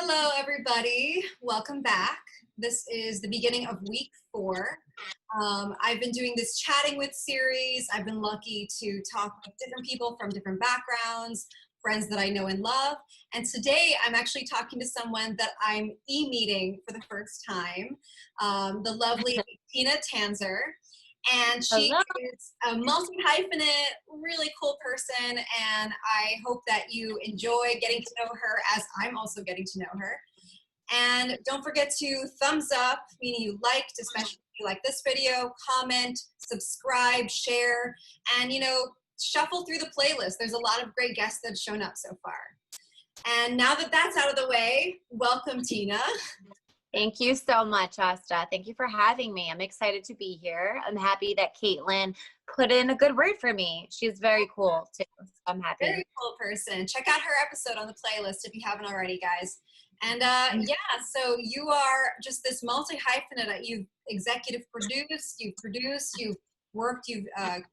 Hello, everybody. Welcome back. This is the beginning of week 4. I've been doing this chatting with series. I've been lucky to talk with different people from different backgrounds, friends that I know and love. And today I'm actually talking to someone that I'm e-meeting for the first time, the lovely Christina Tanzer. And she Hello. is a multi-hyphenate, really cool person, and I hope that you enjoy getting to know her as I'm also getting to know her. And don't forget to thumbs up, meaning you liked, especially if you like this video, comment, subscribe, share, and shuffle through the playlist. There's a lot of great guests that have shown up so far. And now that that's out of the way, welcome, Tina. Thank you so much, Asta. Thank you for having me. I'm excited to be here. I'm happy that Caitlin put in a good word for me. She's very cool, too. So I'm happy. Very cool person. Check out her episode on the playlist if you haven't already, guys. And yeah, so you are just this multi-hyphenate. You've executive produced, you've worked, you've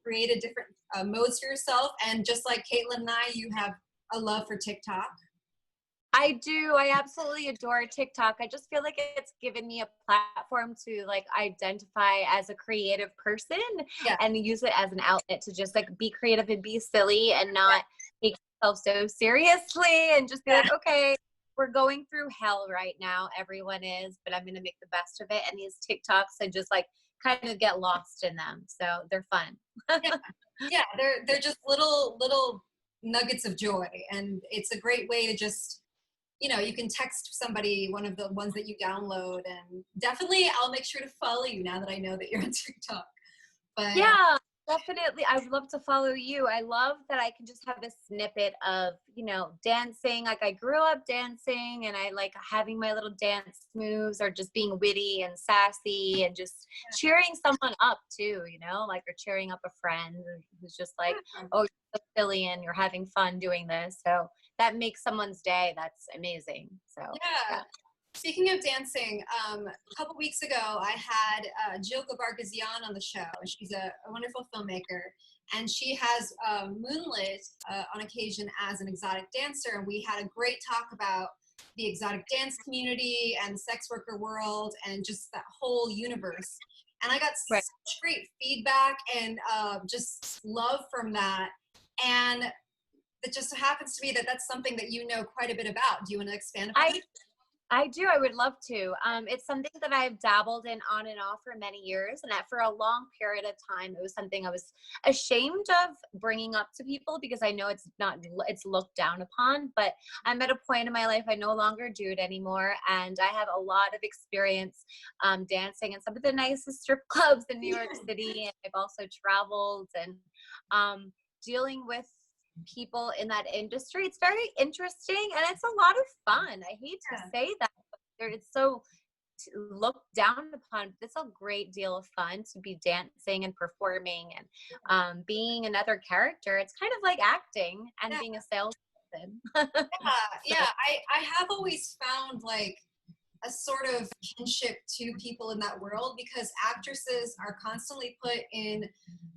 created different modes for yourself. And just like Caitlin and I, you have a love for TikTok. I do. I absolutely adore TikTok. I just feel like it's given me a platform to identify as a creative person and use it as an outlet to just be creative and be silly and not take yourself so seriously and just be like, okay, we're going through hell right now. Everyone is, but I'm going to make the best of it. And these TikToks, I just kind of get lost in them. So they're fun. Yeah, they're just little nuggets of joy. And it's a great way to just, you can text somebody one of the ones that you download, and definitely I'll make sure to follow you now that I know that you're on TikTok. But yeah, definitely. I would love to follow you. I love that I can just have a snippet of, dancing. I grew up dancing and I like having my little dance moves or just being witty and sassy and just cheering someone up too, or cheering up a friend who's just like, oh, you're so silly and you're having fun doing this. So that makes someone's day. That's amazing. So yeah. Speaking of dancing, a couple weeks ago, I had Jill Gabargazian on the show. She's a wonderful filmmaker, and she has moonlit on occasion as an exotic dancer. And we had a great talk about the exotic dance community and the sex worker world and just that whole universe. And I got such great feedback and just love from that. And it just happens to be that that's something that you know quite a bit about. Do you want to expand upon it? I do. I would love to. It's something that I've dabbled in on and off for many years. And that for a long period of time, it was something I was ashamed of bringing up to people because I know it's looked down upon. But I'm at a point in my life, I no longer do it anymore. And I have a lot of experience dancing in some of the nicest strip clubs in New York City. And I've also traveled and dealing with people in that industry. It's very interesting and it's a lot of fun. I hate to say that, but it's so looked down upon. It's a great deal of fun to be dancing and performing and being another character. It's kind of like acting and being a salesperson. I have always found a sort of kinship to people in that world because actresses are constantly put in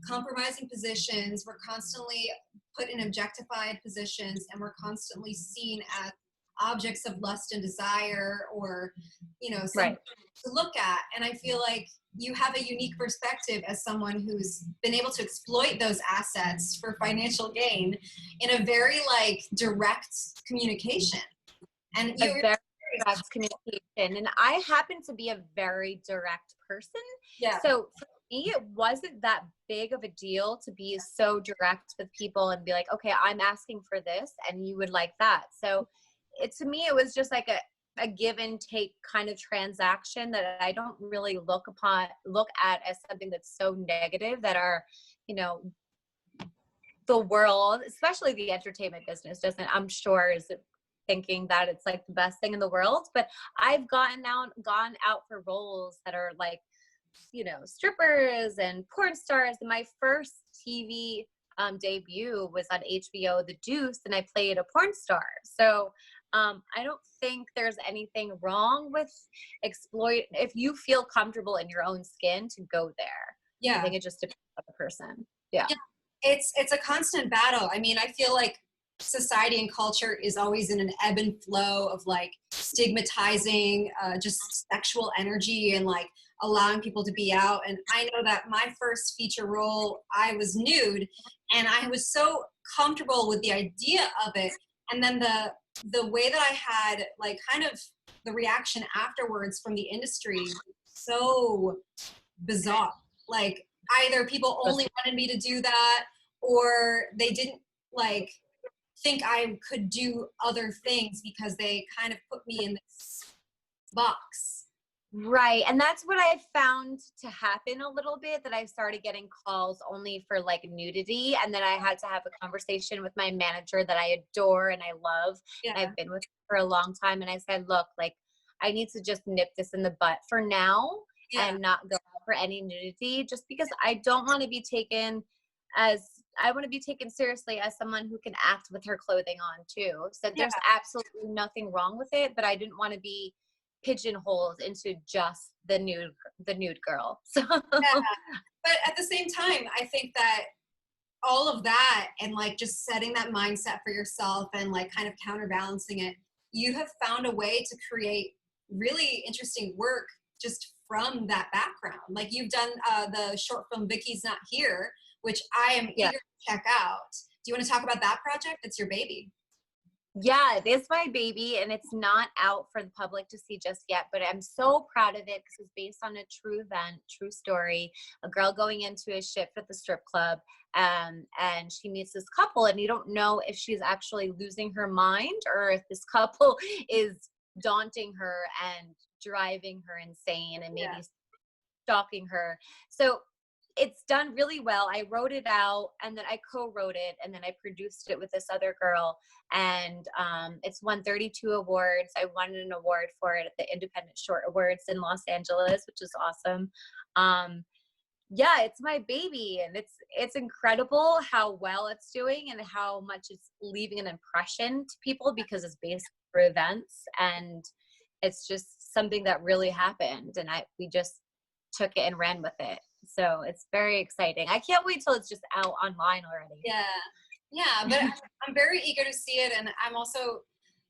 compromising positions. We're constantly put in objectified positions, and we're constantly seen as objects of lust and desire or, something to look at. And I feel like you have a unique perspective as someone who's been able to exploit those assets for financial gain in a very direct communication. And you're very direct communication. And I happen to be a very direct person. Yeah. So for me, it wasn't that big of a deal to be so direct with people and be like, okay, I'm asking for this and you would like that. So to me, it was just like a give and take kind of transaction that I don't really look at as something that's so negative that our, the world, especially the entertainment business I'm sure is thinking that it's the best thing in the world. But I've gone out for roles that are strippers and porn stars. And my first TV debut was on HBO, The Deuce, and I played a porn star. So I don't think there's anything wrong with if you feel comfortable in your own skin to go there. Yeah. I think it just depends on the person. Yeah. It's a constant battle. I mean, I feel like society and culture is always in an ebb and flow of stigmatizing just sexual energy and like allowing people to be out. And I know that my first feature role, I was nude, and I was so comfortable with the idea of it. And then the way that I had like kind of the reaction afterwards from the industry, so bizarre. Like either people only wanted me to do that, or they didn't like think I could do other things because they kind of put me in this box. Right. And that's what I found to happen a little bit, that I started getting calls only for like nudity. And then I had to have a conversation with my manager that I adore and I love. Yeah. And I've been with her for a long time. And I said, look, like I need to just nip this in the butt for now and not go for any nudity, just because I don't want to be taken I want to be taken seriously as someone who can act with her clothing on too. So there's absolutely nothing wrong with it, but I didn't want to be pigeonholed into just the nude girl. So But at the same time, I think that all of that and like just setting that mindset for yourself and like kind of counterbalancing it, you have found a way to create really interesting work just from that background. Like you've done the short film Vicky's Not Here, which I am eager to check out. Do you want to talk about that project? It's your baby. Yeah, it is my baby, and it's not out for the public to see just yet, but I'm so proud of it because it's based on a true event, true story. A girl going into a shift at the strip club, and she meets this couple, and you don't know if she's actually losing her mind or if this couple is daunting her and driving her insane and maybe stalking her. So it's done really well. I wrote it out, and then I co-wrote it, and then I produced it with this other girl, and it's won 32 awards. I won an award for it at the Independent Short Awards in Los Angeles, which is awesome. Yeah, it's my baby, and it's incredible how well it's doing and how much it's leaving an impression to people because it's based for events, and it's just something that really happened, and we just took it and ran with it. So it's very exciting. I can't wait till it's just out online already. Yeah, but I'm very eager to see it, and I'm also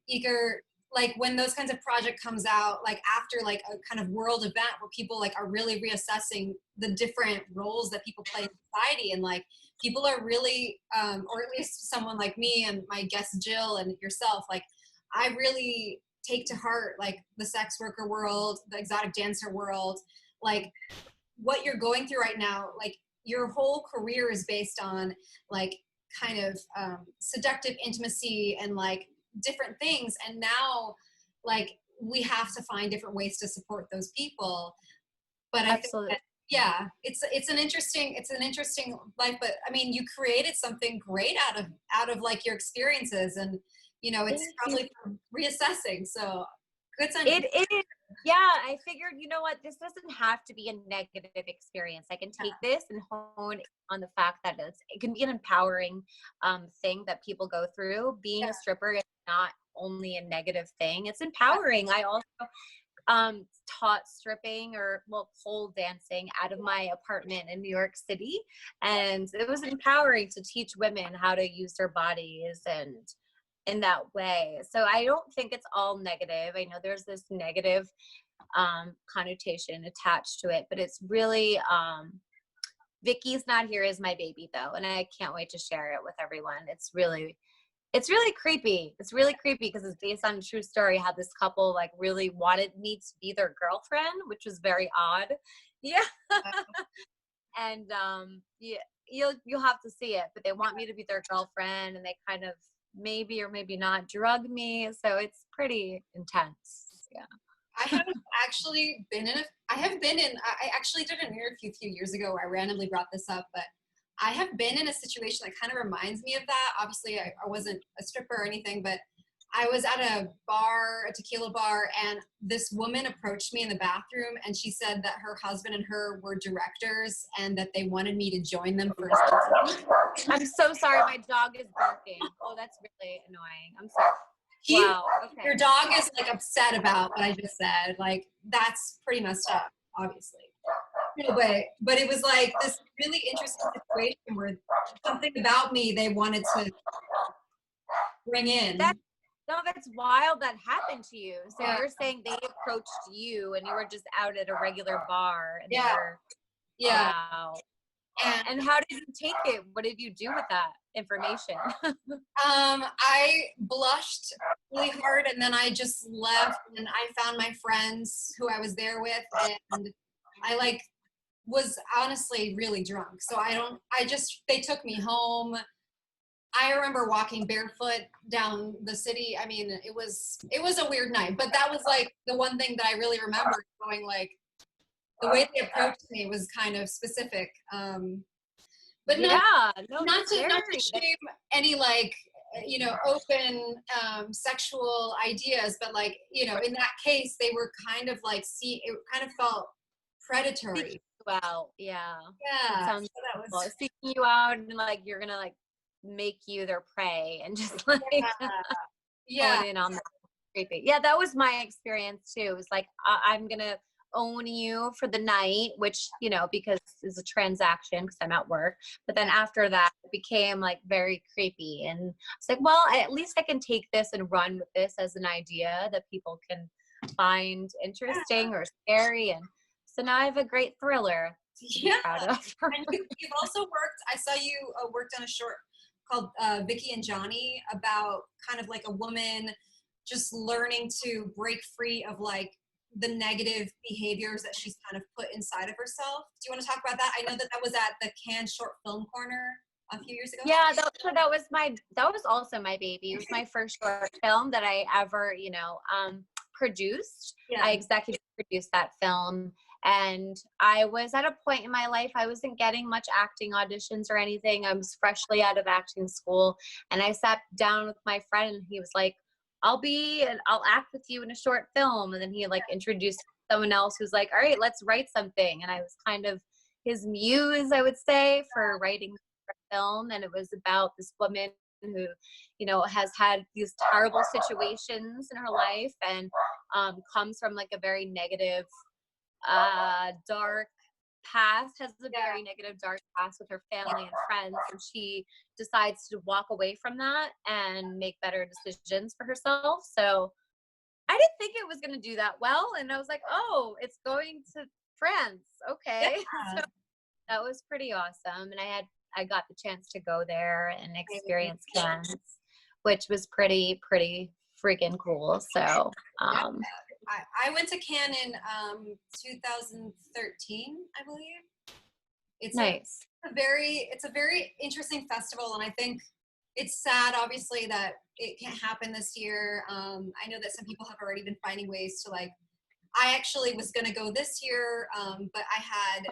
eager, like when those kinds of project comes out, like after like a kind of world event where people like are really reassessing the different roles that people play in society, and like people are really, or at least someone like me and my guest Jill and yourself, like I really take to heart like the sex worker world, the exotic dancer world, like what you're going through right now. Like your whole career is based on like kind of seductive intimacy and like different things, and now like we have to find different ways to support those people. But I think that, it's an interesting life. But I mean, you created something great out of like your experiences, and you know it's probably reassessing, so good time. It is. Yeah, I figured, you know what, this doesn't have to be a negative experience. I can take this and hone on the fact that it can be an empowering thing that people go through. Being a stripper is not only a negative thing, it's empowering. I also taught stripping or pole dancing out of my apartment in New York City, and it was empowering to teach women how to use their bodies and in that way. So I don't think it's all negative. I know there's this negative connotation attached to it, but it's really Vicky's Not Here is my baby though, and I can't wait to share it with everyone. It's really creepy. It's really creepy because it's based on a true story how this couple like really wanted me to be their girlfriend, which was very odd. And you'll have to see it, but they want me to be their girlfriend, and they kind of maybe or maybe not drug me, so it's pretty intense. I actually did an interview a few years ago where I randomly brought this up, but I have been in a situation that kind of reminds me of that. Obviously I wasn't a stripper or anything, but I was at a tequila bar, and this woman approached me in the bathroom, and she said that her husband and her were directors and that they wanted me to join them for a season. I'm so sorry, my dog is barking. Oh, that's really annoying. I'm sorry. Wow. Okay. Your dog is like upset about what I just said. Like that's pretty messed up, obviously. No, but it was like this really interesting situation where something about me they wanted to bring in. No, that's wild that happened to you. So Yeah. you're saying they approached you and you were just out at a regular bar and Yeah. they were, Yeah. wow. And And how did you take it? What did you do with that information? I blushed really hard, and then I just left, and I found my friends who I was there with, and I like was honestly really drunk. So they took me home. I remember walking barefoot down the city. I mean, it was a weird night, but that was like the one thing that I really remember going like the way they approached me was kind of specific. But Yeah, no, not to scary. shame any like open sexual ideas, but like in that case they were kind of like it kind of felt predatory. Seeking you out, yeah. It Yeah, sounds so that cool. was Seeking you out and like you're gonna like make you their prey and just like yeah. hone in on that. Creepy. Yeah, that was my experience too. It was like I'm gonna own you for the night, which because it's a transaction because I'm at work. But then after that, it became like very creepy, and it's like, well, at least I can take this and run with this as an idea that people can find interesting or scary, and so now I have a great thriller to be Yeah. proud of. And you've also worked, I saw you worked on a short called Vicky and Jonny, about kind of like a woman just learning to break free of like the negative behaviors that she's kind of put inside of herself. Do you want to talk about that? I know that was at the Cannes Short Film Corner a few years ago. Yeah, that was also my baby. It was my first short film that I ever, produced. Yeah. I executive produced that film, and I was at a point in my life I wasn't getting much acting auditions or anything. I was freshly out of acting school, and I sat down with my friend, and he was like, I'll act with you in a short film. And then he like introduced someone else who's like, all right, let's write something. And I was kind of his muse, I would say, for writing the film. And it was about this woman who, has had these terrible situations in her life and comes from like a very negative, dark past, has a very negative, dark past with her family and friends, and she decides to walk away from that and make better decisions for herself. So I didn't think it was going to do that well, and I was like, oh, it's going to France, okay. Yeah. So that was pretty awesome, and I got the chance to go there and experience Cannes, which was pretty freaking cool. So I went to Cannes in 2013, I believe. It's nice. It's a very interesting festival, and I think it's sad, obviously, that it can't happen this year. I know that some people have already been finding ways to like. I actually was going to go this year, but I had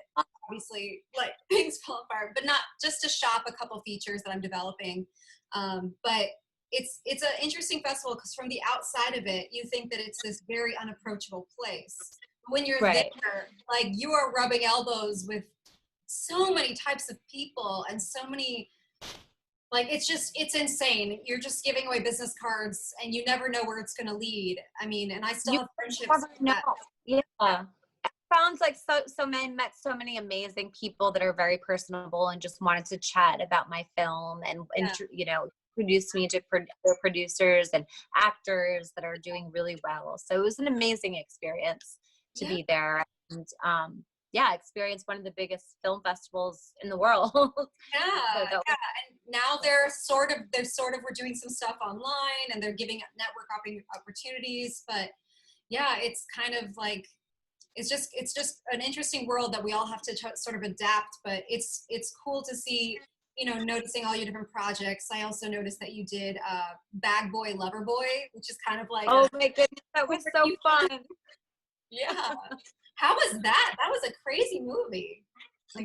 obviously like things fall apart. But not just to shop a couple features that I'm developing, but it's an interesting festival because from the outside of it, you think that it's this very unapproachable place. When you're Right. there, like you are rubbing elbows with so many types of people and so many, like it's insane. You're just giving away business cards and you never know where it's going to lead. I mean, and I still have friendships that, Yeah. Sounds like so many met so many amazing people that are very personable and just wanted to chat about my film and introduce me to producers and actors that are doing really well. So it was an amazing experience to be there and experience one of the biggest film festivals in the world. And now they're sort of we're doing some stuff online and they're giving network opportunities, but it's kind of like it's just an interesting world that we all have to sort of adapt, but it's cool to see, noticing all your different projects. I also noticed that you did Bag Boy Lover Boy, which is kind of like my goodness, that was so fun. Yeah. How was that? That was a crazy movie.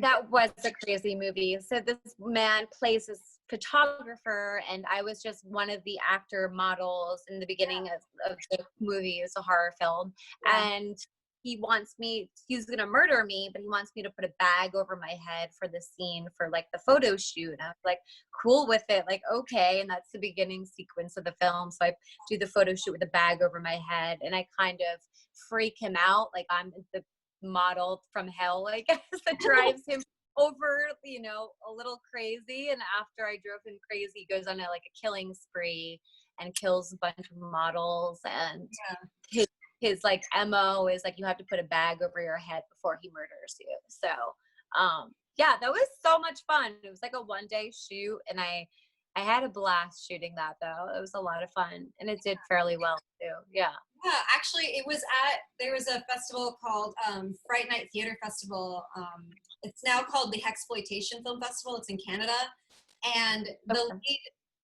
That was a crazy movie. So this man plays this photographer, and I was just one of the actor models in the beginning of the movie. It's a horror film. And he's going to murder me, but he wants me to put a bag over my head for the scene for like the photo shoot. And I was like, cool with it. Like, okay. And that's the beginning sequence of the film. So I do the photo shoot with a bag over my head, and I kind of freak him out. Like I'm the model from hell, I guess, that drives him over, a little crazy. And after I drove him crazy, he goes on a killing spree and kills a bunch of models, and Yeah. his like MO is like, you have to put a bag over your head before he murders you. So yeah, that was so much fun. It was like a 1-day shoot, and I had a blast shooting that, though. It was a lot of fun, and it did fairly well too. Yeah. Yeah, actually, there was a festival called Fright Night Theater Festival. It's now called the Hexploitation Film Festival. It's in Canada, and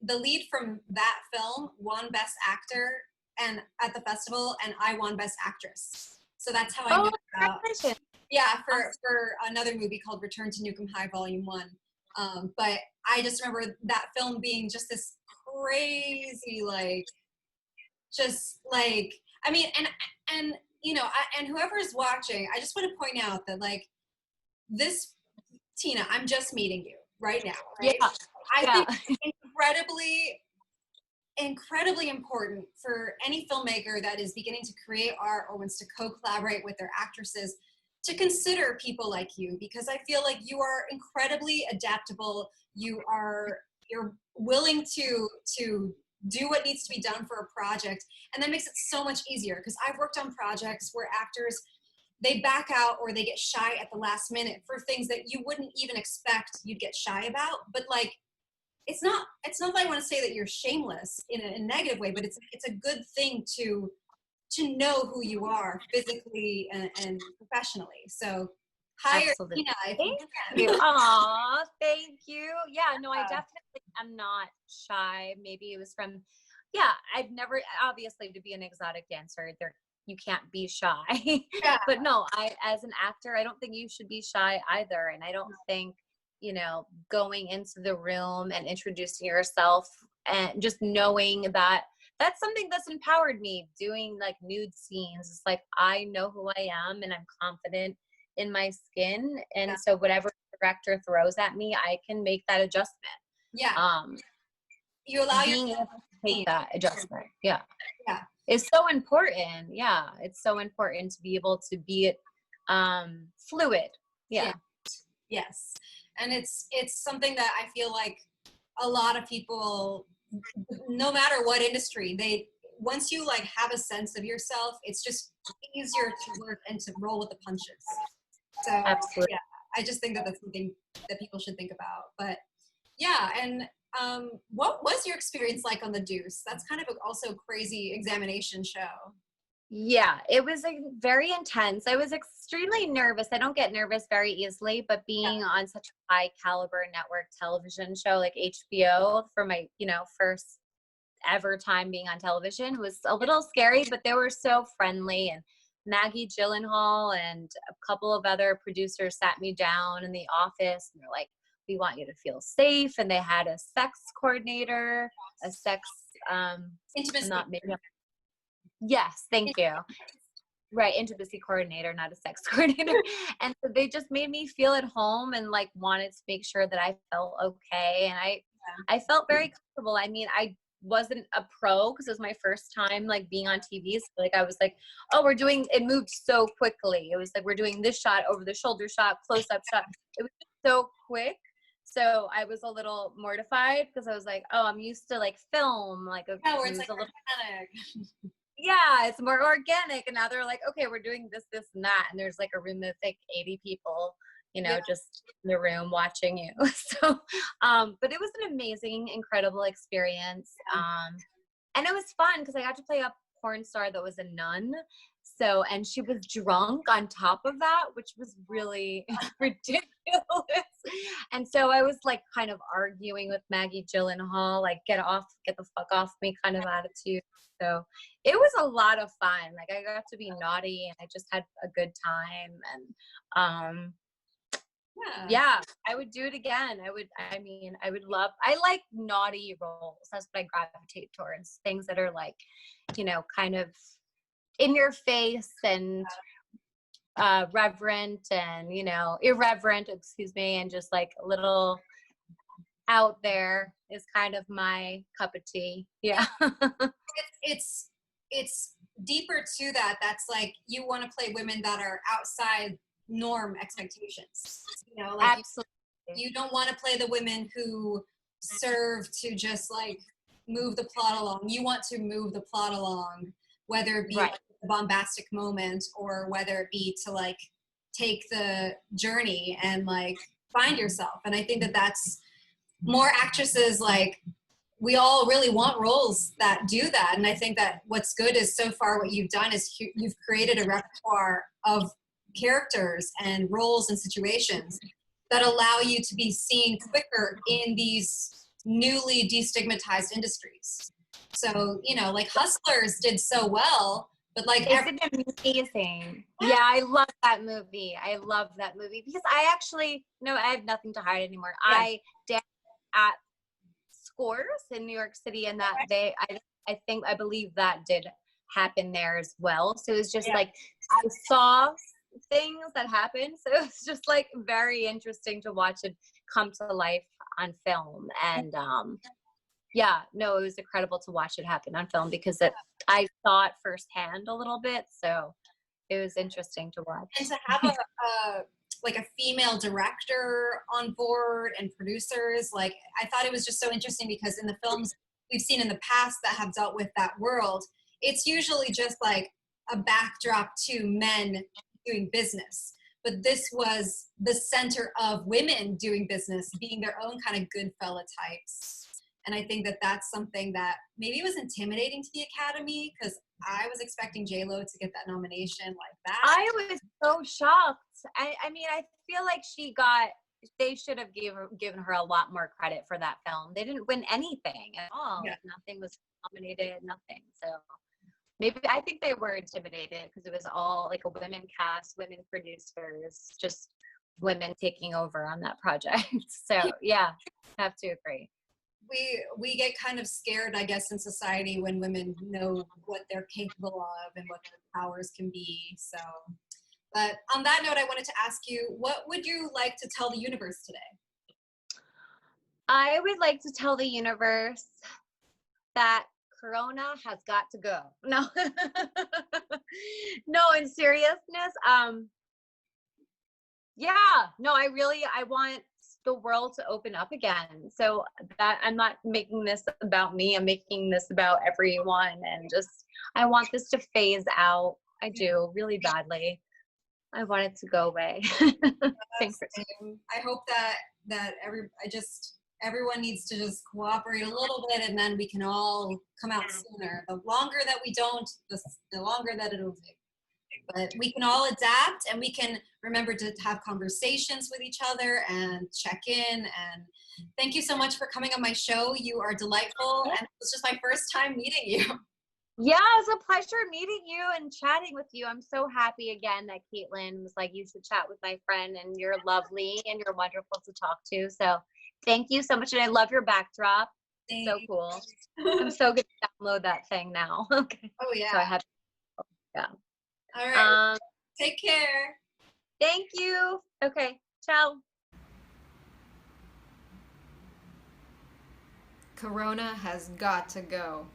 the lead from that film won Best Actor and at the festival, and I won Best Actress. So that's how I knew about. Yeah, for another movie called Return to Newcomb High Volume 1. But I just remember that film being just this crazy, like, just like, I mean, and you know, and whoever is watching, I just want to point out that, like, this, Tina, I'm just meeting you right now, right? Yeah. I think it's incredibly important for any filmmaker that is beginning to create art or wants to co-collaborate with their actresses to consider people like you, because I feel like you are incredibly adaptable. You're willing to do what needs to be done for a project, and that makes it so much easier, because I've worked on projects where actors, they back out or they get shy at the last minute for things that you wouldn't even expect you'd get shy about. But like, it's not that I want to say that you're shameless in a negative way, but it's a good thing to know who you are physically and professionally. So hire Absolutely. Tina if Thank you can. you. Aw, thank you. Yeah, no, I definitely am not shy. Maybe it was from, yeah, I've never, obviously, to be an exotic dancer, you can't be shy. Yeah. But no, as an actor, I don't think you should be shy either. And I don't think, going into the room and introducing yourself and just knowing that that's something that's empowered me, doing like nude scenes. It's like, I know who I am and I'm confident in my skin. And so whatever director throws at me, I can make that adjustment. Yeah. You allow being able to take that adjustment. Yeah. Yeah. It's so important. Yeah. It's so important to be able to be fluid. Yeah. Yes. And it's something that I feel like a lot of people, no matter what industry, once you like have a sense of yourself, it's just easier to work and to roll with the punches. So Absolutely. yeah, I just think that that's something that people should think about. But yeah, and what was your experience like on the Deuce? That's kind of also a crazy examination show. Yeah, it was very intense. I was extremely nervous. I don't get nervous very easily, but being on such a high caliber network television show like HBO for my, first ever time being on television was a little scary, but they were so friendly. And Maggie Gyllenhaal and a couple of other producers sat me down in the office and they're like, we want you to feel safe. And they had a sex coordinator, a sex, Intimacy. Yes, thank you. Right, intimacy coordinator, not a sex coordinator. And so they just made me feel at home and like wanted to make sure that I felt okay. And I felt very comfortable. I mean, I wasn't a pro because it was my first time like being on TV. So like I was like, oh, it moved so quickly. It was like, we're doing this shot, over the shoulder shot, close up shot. It was just so quick. So I was a little mortified because I was like, oh, I'm used to like film, like where it's like a little yeah, it's more organic. And now they're like, okay, we're doing this, and that. And there's like a room of like 80 people, just in the room watching you. So, but it was an amazing, incredible experience. And it was fun because I got to play a porn star that was a nun. So, and she was drunk on top of that, which was really ridiculous. And so I was like kind of arguing with Maggie Gyllenhaal, like get the fuck off me kind of attitude. So it was a lot of fun. Like I got to be naughty and I just had a good time. And yeah, I would do it again. I like naughty roles. That's what I gravitate towards. Things that are like, kind of in your face and reverent and irreverent, excuse me, and just like a little out there is kind of my cup of tea. Yeah. it's deeper to that. That's like, you want to play women that are outside norm expectations, like absolutely. you don't want to play the women who serve to just like move the plot along. You want to move the plot along, whether it be Right. like a bombastic moment or whether it be to like take the journey and like find yourself. And I think that that's more actresses, like we all really want roles that do that. And I think that what's good is so far what you've done is you've created a repertoire of characters and roles and situations that allow you to be seen quicker in these newly destigmatized industries. So, you know, like Hustlers did so well, but like Isn't it amazing? Yeah, I love that movie. I love that movie because I actually, no, I have nothing to hide anymore. Yeah. I danced at Scores in New York City, and that I believe that did happen there as well. So it was just like I saw things that happened. So it was just like very interesting to watch it come to life on film. And yeah, no, it was incredible to watch it happen on film because I saw it firsthand a little bit. So it was interesting to watch. And to have like a female director on board and producers, like I thought it was just so interesting because in the films we've seen in the past that have dealt with that world, it's usually just like a backdrop to men doing business. But this was the center of women doing business, being their own kind of good fella types. And I think that that's something that maybe was intimidating to the Academy because I was expecting J-Lo to get that nomination like that. I was so shocked. I mean, I feel like they should have given her a lot more credit for that film. They didn't win anything at all. Yeah. Nothing was nominated, nothing. So maybe I think they were intimidated because it was all like a women cast, women producers, just women taking over on that project. So yeah, I have to agree. We get kind of scared, I guess, in society when women know what they're capable of and what their powers can be. So, but on that note, I wanted to ask you, what would you like to tell the universe today? I would like to tell the universe that Corona has got to go. No, no, in seriousness, yeah, no, I want the world to open up again. So that I'm not making this about me. I'm making this about everyone. And just, I want this to phase out. I do really badly. I want it to go away. Thanks. I hope that everyone needs to just cooperate a little bit and then we can all come out sooner. The longer that we don't, the longer that it'll take. But we can all adapt and we can remember to have conversations with each other and check in. And thank you so much for coming on my show. You are delightful. And it was just my first time meeting you. Yeah, it was a pleasure meeting you and chatting with you. I'm so happy again that Caitlin was like, you should chat with my friend, and you're lovely and you're wonderful to talk to. So thank you so much. And I love your backdrop. Thanks. So cool. I'm so good to download that thing now. Okay. Oh yeah. So I have, yeah. All right. Take care. Thank you. Okay. Ciao. Corona has got to go.